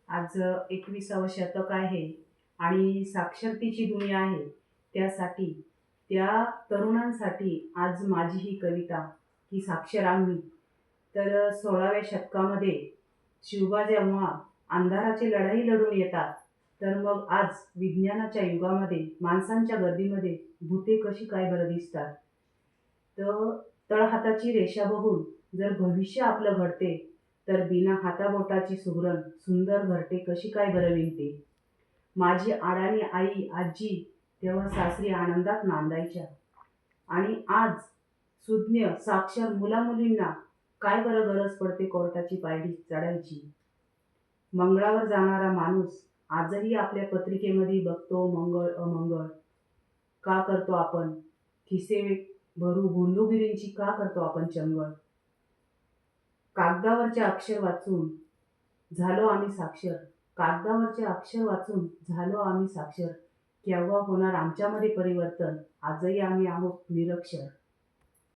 आज 21वे शतक आहे आणि साक्षरतेची दुनिया आहे. त्यासाठी त्या तरुणांसाठी आज माझी ही कविता की साक्षर आम्ही. तर 16व्या शतकामध्ये शिवबा जेव्हा अंधाराची लढाई लढून येतात, तर मग आज विज्ञानाच्या युगामध्ये माणसांच्या गर्दीमध्ये भुते कशी काय बरं दिसतात. तर तळहाताची रेषा बघून जर भविष्य आपलं घडते, तर बिना हाताबोटाची सुगरण सुंदर घरटे कशी काय बरं विणते. माझी अडाणी आई आजी तेव्हा सासरी आनंदात नांदायच्या आणि आज सुज्ञ साक्षर मुलामुलींना काय बरं गरज पडते कोर्टाची पायरी चढायची. मंगळावर जाणारा माणूस आजही आपल्या पत्रिकेमध्ये बघतो मंगळ अमंगळ. का करतो आपण खिसे भरू भोंदूगिरींची, का करतो आपण चंगळ. कागदावरचे अक्षर वाचून झालो आम्ही साक्षर. कागदावरचे अक्षर वाचून झालो आम्ही साक्षर. केव्हा होणार आमच्यामध्ये परिवर्तन, आजही आम्ही आहोत निरक्षर.